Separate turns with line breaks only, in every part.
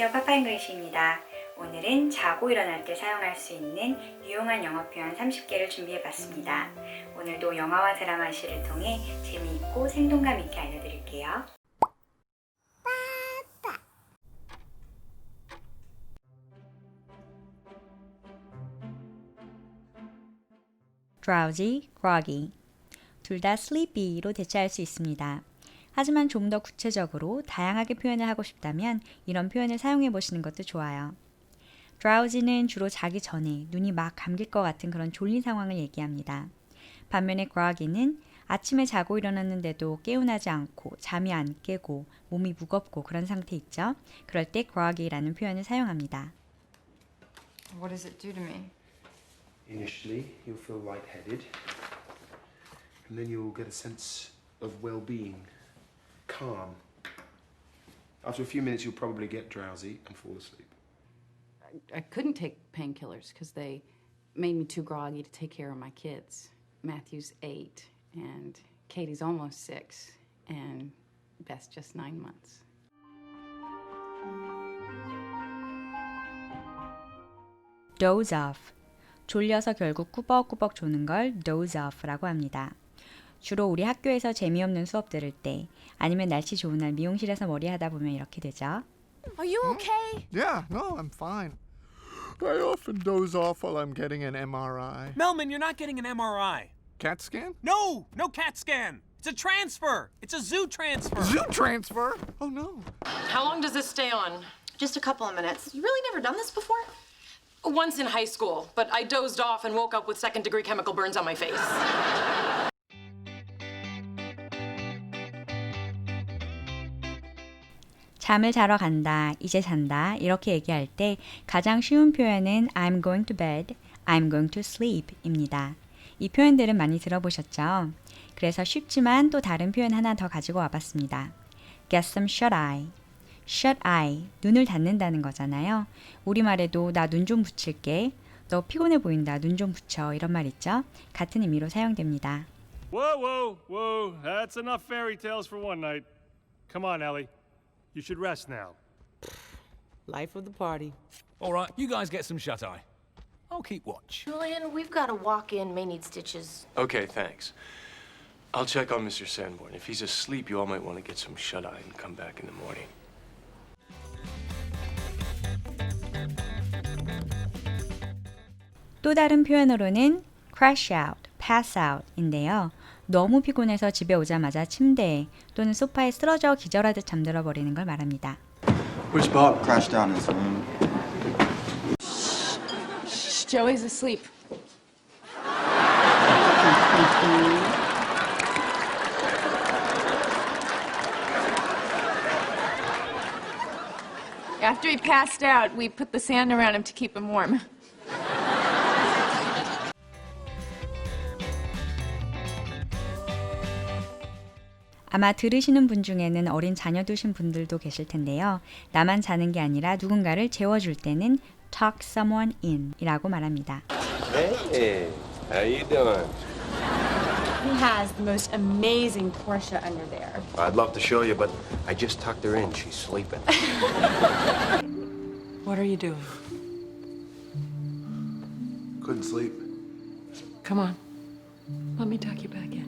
안녕하세요. 파파잉글리시입니다. 오늘은 자고 일어날 때 사용할 수 있는 유용한 영어 표현 30개를 준비해봤습니다. 오늘도 영화와 드라마 시를 통해 재미있고 생동감 있게 알려드릴게요. drowsy, groggy. 둘 다 sleepy로 대체할 수 있습니다. 하지만 좀 더 구체적으로 다양하게 표현을 하고 싶다면 이런 표현을 사용해 보시는 것도 좋아요. drowsy는 주로 자기 전에 눈이 막 감길 것 같은 그런 졸린 상황을 얘기합니다. 반면에 groggy는 아침에 자고 일어났는데도 개운하지 않고 잠이 안 깨고 몸이 무겁고 그런 상태 있죠. 그럴 때 groggy라는 표현을 사용합니다.
What does it do to me?
Initially, you'll feel lightheaded, and then you'll get a sense of well-being, calm. After a few minutes, you'll probably get drowsy and fall asleep.
I couldn't take painkillers because they made me too groggy to take care of my kids. Matthew's 8, and Katie's almost 6, and Beth's just 9 months.
doze off. 졸려서 결국 꾸벅꾸벅 조는 걸 doze off라고 합니다. 주로 우리 학교에서 재미없는 수업 들을 때 아니면 날씨 좋은 날 미용실에서 머리 하다 보면 이렇게 되죠.
Are you okay?
Yeah, no, I'm fine. I often doze off while I'm getting an MRI.
Melman, you're not getting an MRI.
CAT scan?
No CAT scan. It's a transfer. It's a zoo transfer.
Zoo transfer? Oh no.
How long does this stay on?
Just a couple of minutes. You really never done this before?
Once in high school, but I dozed off and woke up with second-degree chemical burns on my face.
잠을 자러 간다, 이제 잔다 이렇게 얘기할 때 가장 쉬운 표현은 I'm going to bed, I'm going to sleep 입니다. 이 표현들은 많이 들어보셨죠? 그래서 쉽지만 또 다른 표현 하나 더 가지고 와봤습니다. Get some shut-eye. shut-eye, 눈을 닫는다는 거잖아요. 우리말에도 나 눈 좀 붙일게, 너 피곤해 보인다, 눈 좀 붙여 이런 말 있죠? 같은 의미로 사용됩니다.
Whoa, that's enough fairy tales for one night. Come on, Ellie. You should rest now.
Life of the party.
All right, you guys get some shut-eye. I'll keep watch.
Julian, we've got a walk-in, may need stitches.
Okay, thanks. I'll check on Mr. Sanborn. If he's asleep, you all might want to get some shut-eye and come back in the morning.
또 다른 표현으로는 crash out, pass out인데요. 너무 피곤해서 집에 오자마자 침대에 또는 소파에 쓰러져 기절하듯 잠들어 버리는 걸 말합니다.
Where's Bob?
Crashed down in his room.
Joey's asleep.
After he passed out, we put the sand around him to keep him warm.
아마 들으시는 분 중에는 어린 자녀 두신 분들도 계실 텐데요. 나만 자는 게 아니라 누군가를 재워줄 때는 talk someone in 이라고 말합니다.
Hey, how you doing?
He has the most amazing Porsche under there.
I'd love to show you, but I just tucked her in. She's sleeping.
What are you doing?
Couldn't sleep.
Come on. Let me tuck you back in.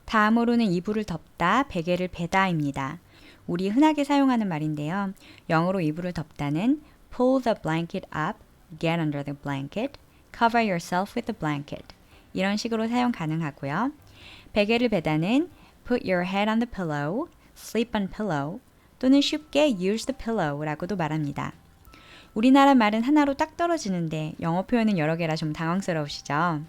다음으로는 이불을 덮다, 베개를 베다입니다. 우리 흔하게 사용하는 말인데요. 영어로 이불을 덮다는 pull the blanket up, get under the blanket, cover yourself with the blanket 이런 식으로 사용 가능하고요. 베개를 베다는 put your head on the pillow, sleep on pillow 또는 쉽게 use the pillow라고도 말합니다. 우리나라 말은 하나로 딱 떨어지는데 영어 표현은 여러 개라 좀 당황스러우시죠?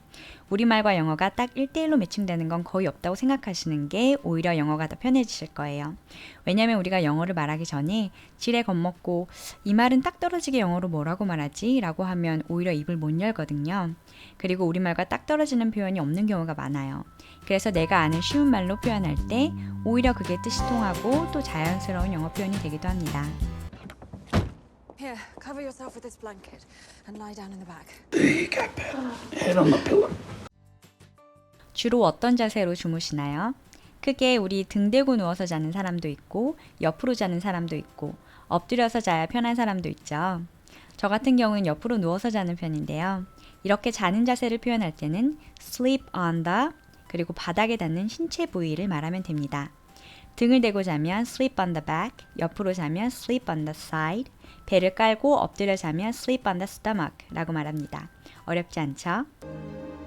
우리말과 영어가 딱 1대1로 매칭되는 건 거의 없다고 생각하시는 게 오히려 영어가 더 편해지실 거예요. 왜냐면 우리가 영어를 말하기 전에 지레 겁먹고 이 말은 딱 떨어지게 영어로 뭐라고 말하지? 라고 하면 오히려 입을 못 열거든요. 그리고 우리말과 딱 떨어지는 표현이 없는 경우가 많아요. 그래서 내가 아는 쉬운 말로 표현할 때 오히려 그게 뜻이 통하고 또 자연스러운 영어 표현이 되기도 합니다.
Here, cover yourself with this blanket and lie down in the back.
There you go, Beth. Head on the pillow.
주로 어떤 자세로 주무시나요? 크게 우리 등 대고 누워서 자는 사람도 있고 옆으로 자는 사람도 있고 엎드려서 자야 편한 사람도 있죠. 저 같은 경우는 옆으로 누워서 자는 편인데요. 이렇게 자는 자세를 표현할 때는 sleep on the 그리고 바닥에 닿는 신체 부위를 말하면 됩니다. 등을 대고 자면 sleep on the back, 옆으로 자면 sleep on the side, 배를 깔고 엎드려 자면 sleep on the stomach 라고 말합니다. 어렵지 않죠?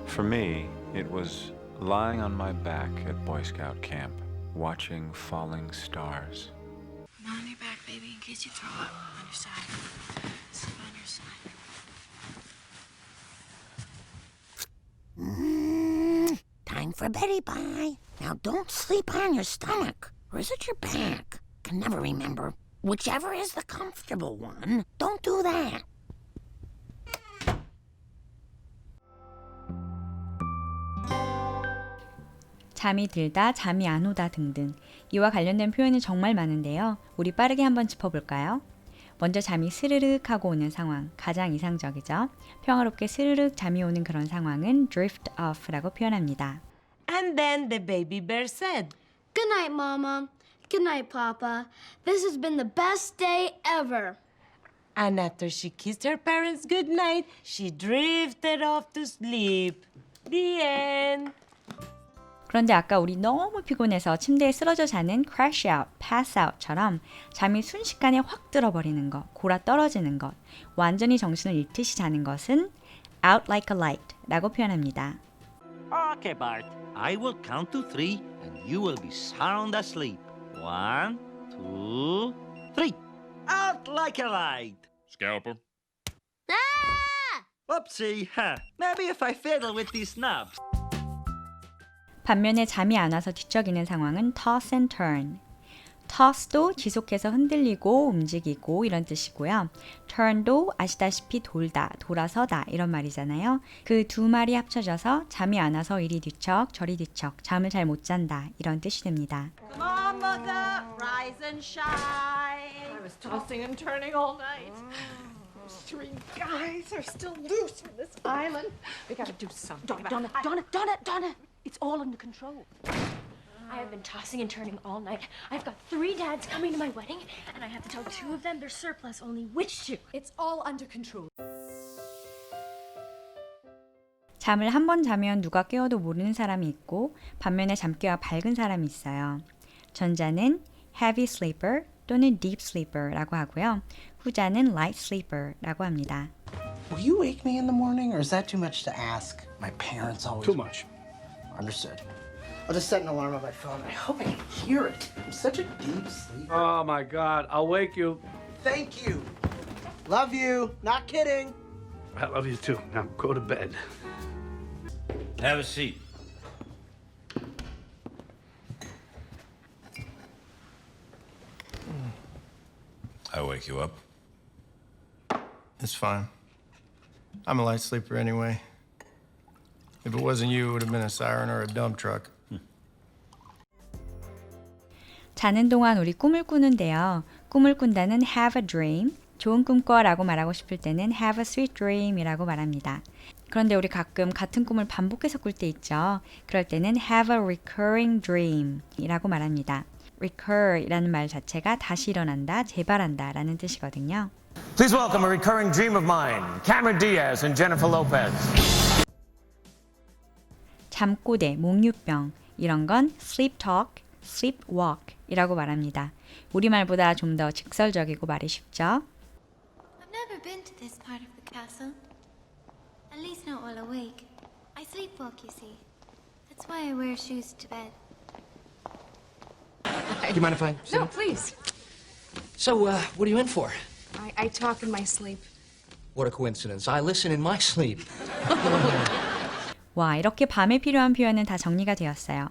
For me, it was lying on my back at Boy Scout camp, watching falling stars.
On your back, baby, in case you throw up. On your side. Sleep on your side.
Time for Betty Bye. Now don't sleep on your stomach. Or is it your back? Can never remember. Whichever is the comfortable one, don't do that.
잠이 들다, 잠이 안 오다 등등. 이와 관련된 표현이 정말 많은데요. 우리 빠르게 한번 짚어볼까요? 먼저 잠이 스르륵 하고 오는 상황, 가장 이상적이죠. 평화롭게 스르륵 잠이 오는 그런 상황은 drift off라고 표현합니다.
And then the baby bear said,
Good night, Mama. Good night, Papa. This has been the best day ever.
and after she kissed her parents goodnight, she drifted off to sleep. The end.
그런데 아까 우리 너무 피곤해서 침대에 쓰러져 자는 crash out, pass out처럼 잠이 순식간에 확 들어버리는 것, 골아 떨어지는 것, 완전히 정신을 잃듯이 자는 것은 out like a light 라고 표현합니다.
Okay, Bart. I will count to 3 and you will be sound asleep. 1, 2, 3. Out like a light.
Scalper.
Whoopsie. Huh. Maybe if I fiddle with these knobs.
반면에 잠이 안 와서 뒤척이는 상황은 toss and turn. toss도 지속해서 흔들리고 움직이고 이런 뜻이고요. turn도 아시다시피 돌다, 돌아서다 이런 말이잖아요. 그 두 말이 합쳐져서 잠이 안 와서 이리 뒤척 저리 뒤척 잠을 잘 못 잔다 이런 뜻이 됩니다.
Come on, mother, rise and shine. I was tossing and turning all night. Those 3 guys are still loose on this island. We gotta do something.
Donna! It's all under control. I have been tossing and turning all night. I've got 3 dads coming to my wedding, and I have to tell 2 of them they're surplus. Only which 2?
It's all under control.
잠을 한 번 자면 누가 깨워도 모르는 사람이 있고 반면에 잠깨와 밝은 사람이 있어요. 전자는 heavy sleeper 또는 deep sleeper라고 하고요. 후자는 light sleeper라고 합니다.
Will you wake me in the morning, or is that too much to ask? My parents always...
Too much.
Understood. I'll just set an alarm on my phone. I hope I can hear it. I'm such a deep sleeper.
Oh my God, I'll wake you.
Thank you. Love you. Not kidding.
I love you too. Now go to bed.
Have a seat.
I wake you up.
It's fine. I'm a light sleeper anyway. If it wasn't you, it would have been a siren or a dump truck.
자는 동안 우리 꿈을 꾸는데요. 꿈을 꾼다는 have a dream, 좋은 꿈 꿔라고 말하고 싶을 때는 have a sweet dream이라고 말합니다. 그런데 우리 가끔 같은 꿈을 반복해서 꿀 때 있죠. 그럴 때는 have a recurring dream이라고 말합니다. recur이라는 말 자체가 다시 일어난다, 재발한다 라는 뜻이거든요.
Please welcome a recurring dream of mine, Cameron Diaz and Jennifer Lopez.
잠꼬대, 목유병 이런 건 sleep talk, sleep walk 이라고 말합니다. 우리말보다 좀 더 직설적이고 말이 쉽죠?
I've never been to this part of the castle. At least not while awake. I sleepwalk, you see. That's why I wear shoes to bed.
Do you mind if I sit?
No, please.
So, what are you in for?
I talk in my sleep.
What a coincidence. I listen in my sleep.
와, 이렇게 밤에 필요한 표현은 다 정리가 되었어요.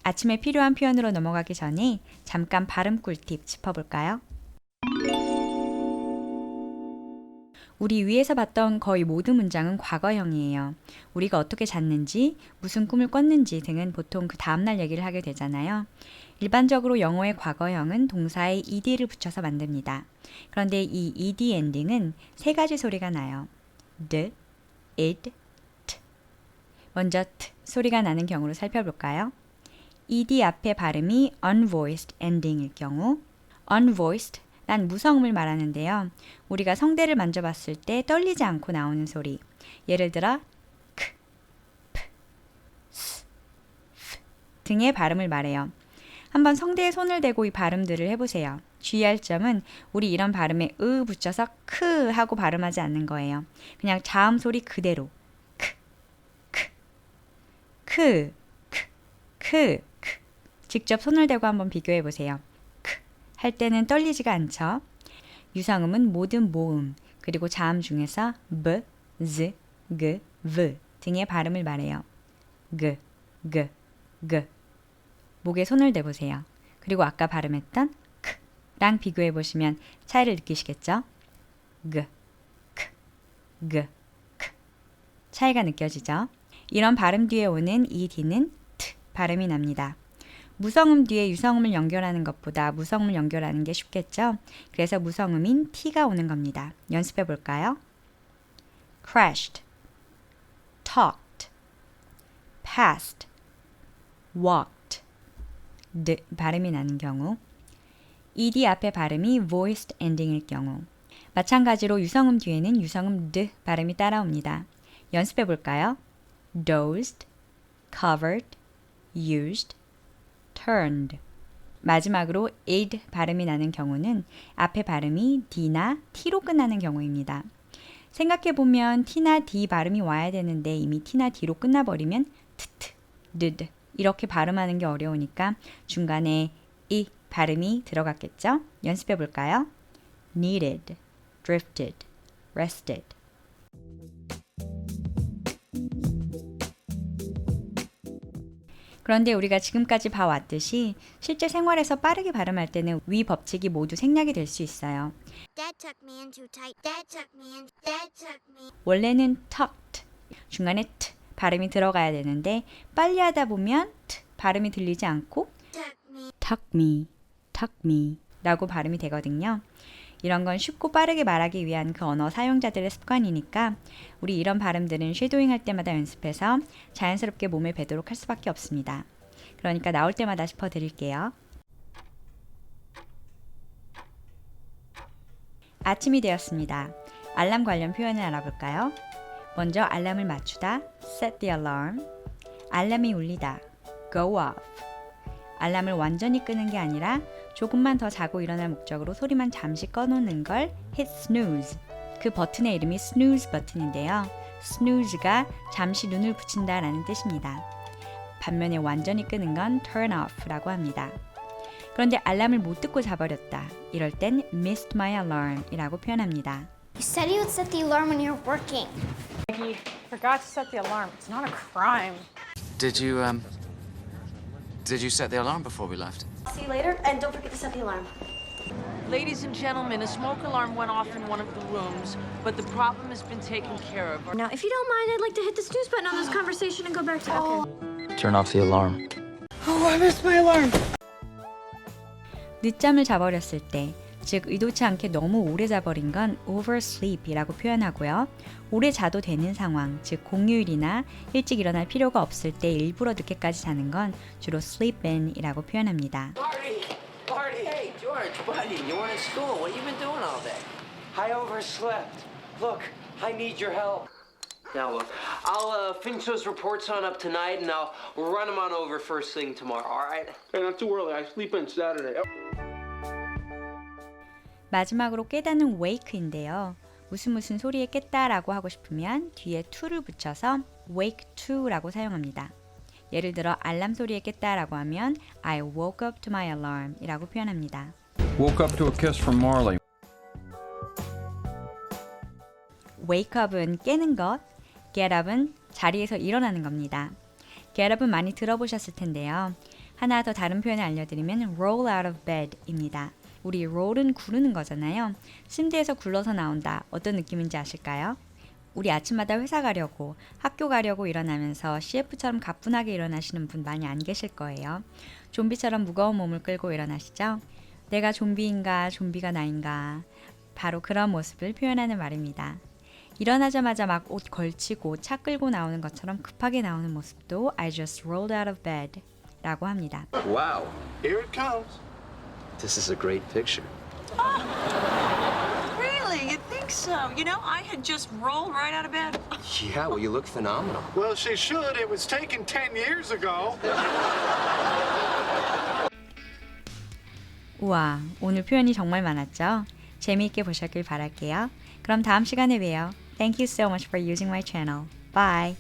아침에 필요한 표현으로 넘어가기 전에 잠깐 발음 꿀팁 짚어볼까요? 우리 위에서 봤던 거의 모든 문장은 과거형이에요. 우리가 어떻게 잤는지, 무슨 꿈을 꿨는지 등은 보통 그 다음날 얘기를 하게 되잖아요. 일반적으로 영어의 과거형은 동사에 ed를 붙여서 만듭니다. 그런데 이 ed 엔딩은 3가지 소리가 나요. d, id, t. 먼저 t 소리가 나는 경우로 살펴볼까요? ed 앞에 발음이 unvoiced ending일 경우 unvoiced 란 무성음을 말하는데요. 우리가 성대를 만져봤을 때 떨리지 않고 나오는 소리. 예를 들어 크, 프, 스, 프 등의 발음을 말해요. 한번 성대에 손을 대고 이 발음들을 해보세요. 주의할 점은 우리 이런 발음에 으 붙여서 크 하고 발음하지 않는 거예요. 그냥 자음 소리 그대로 크, 크, 크, 크, 크, 크. 직접 손을 대고 한번 비교해 보세요. 크 할 때는 떨리지가 않죠. 유성음은 모든 모음 그리고 자음 중에서 b, z, g, v 등의 발음을 말해요. g, g, g. 목에 손을 대보세요. 그리고 아까 발음했던 크랑 비교해 보시면 차이를 느끼시겠죠? g, k, g, k. 차이가 느껴지죠? 이런 발음 뒤에 오는 이 D는 T 발음이 납니다. 무성음 뒤에 유성음을 연결하는 것보다 무성음을 연결하는 게 쉽겠죠? 그래서 무성음인 T가 오는 겁니다. 연습해 볼까요? crashed, talked, passed, walked. 드 발음이 나는 경우 ed 앞에 발음이 voiced ending일 경우 마찬가지로 유성음 뒤에는 유성음 드 발음이 따라옵니다. 연습해 볼까요? dozed, covered, used, turned. 마지막으로 ed 발음이 나는 경우는 앞에 발음이 d나 t로 끝나는 경우입니다. 생각해보면 t나 d 발음이 와야 되는데 이미 t나 d로 끝나버리면 트, 드 이렇게 발음하는 게 어려우니까 중간에 이 발음이 들어갔겠죠? 연습해 볼까요? needed, drifted, rested. 그런데 우리가 지금까지 봐왔듯이 실제 생활에서 빠르게 발음할 때는 위 법칙이 모두 생략이 될 수 있어요. 원래는 tucked, 중간에 t 발음이 들어가야 되는데 빨리 하다 보면 t 발음이 들리지 않고 tuck me 라고 발음이 되거든요. 이런 건 쉽고 빠르게 말하기 위한 그 언어 사용자들의 습관이니까 우리 이런 발음들은 쉐도잉 할 때마다 연습해서 자연스럽게 몸에 배도록 할 수밖에 없습니다. 그러니까 나올 때마다 짚어드릴게요. 아침이 되었습니다. 알람 관련 표현을 알아볼까요? 먼저 알람을 맞추다, set the alarm. 알람이 울리다, go off. 알람을 완전히 끄는 게 아니라 조금만 더 자고 일어날 목적으로 소리만 잠시 꺼놓는 걸 hit snooze. 그 버튼의 이름이 snooze 버튼인데요. snooze가 잠시 눈을 붙인다 라는 뜻입니다. 반면에 완전히 끄는 건 turn off라고 합니다. 그런데 알람을 못 듣고 자버렸다. 이럴 땐 missed my alarm 이라고 표현합니다.
You said you would set the alarm when you're working.
Maggie, forgot to set the alarm. It's not a crime.
Did you set the alarm before we left?
See you later, and don't forget to set the alarm.
Ladies and gentlemen, a smoke alarm went off in one of the rooms, but the problem has been taken care of.
Now, if you don't mind, I'd like to hit the snooze button on this conversation and go back to... Okay.
Turn off the alarm.
Oh, I missed my alarm.
늦잠을 자버렸을 때, 즉 의도치 않게 너무 오래 자버린 건 oversleep이라고 표현하고요. 오래 자도 되는 상황, 즉 공휴일이나 일찍 일어날 필요가 없을 때 일부러 늦게까지 자는 건 주로 sleep in이라고 표현합니다.
Marty, hey, George, buddy, you weren't in school. What have you been doing all day? I overslept. Look, I need your help. Now look, I'll finish those reports on up tonight, and I'll run them on over first thing tomorrow. All right?
Hey, not too early. I sleep in Saturday.
마지막으로 깨닫는 wake인데요. 무슨 소리에 깼다라고 하고 싶으면 뒤에 to를 붙여서 wake to라고 사용합니다. 예를 들어 알람 소리에 깼다라고 하면 I woke up to my alarm 이라고 표현합니다.
Woke up to a kiss from Marley.
wake up은 깨는 것, get up은 자리에서 일어나는 겁니다. get up은 많이 들어보셨을 텐데요. 하나 더 다른 표현을 알려드리면 roll out of bed입니다. 우리 roll은 구르는 거잖아요. 침대에서 굴러서 나온다. 어떤 느낌인지 아실까요? 우리 아침마다 회사 가려고 학교 가려고 일어나면서 CF처럼 가뿐하게 일어나시는 분 많이 안 계실 거예요. 좀비처럼 무거운 몸을 끌고 일어나시죠? 내가 좀비인가 좀비가 나인가 바로 그런 모습을 표현하는 말입니다. 일어나자마자 막 옷 걸치고 차 끌고 나오는 것처럼 급하게 나오는 모습도 I just rolled out of bed 라고 합니다.
Wow. Here it comes. This is a great picture.
Really? You think so? You know, I had just rolled right out of bed.
Yeah, well, you look phenomenal.
Well, she should. It was taken 10 years ago.
우와, 오늘 표현이 정말 많았죠? 재미있게 보셨길 바랄게요. 그럼 다음 시간에 봬요. Thank you so much for using my channel. Bye!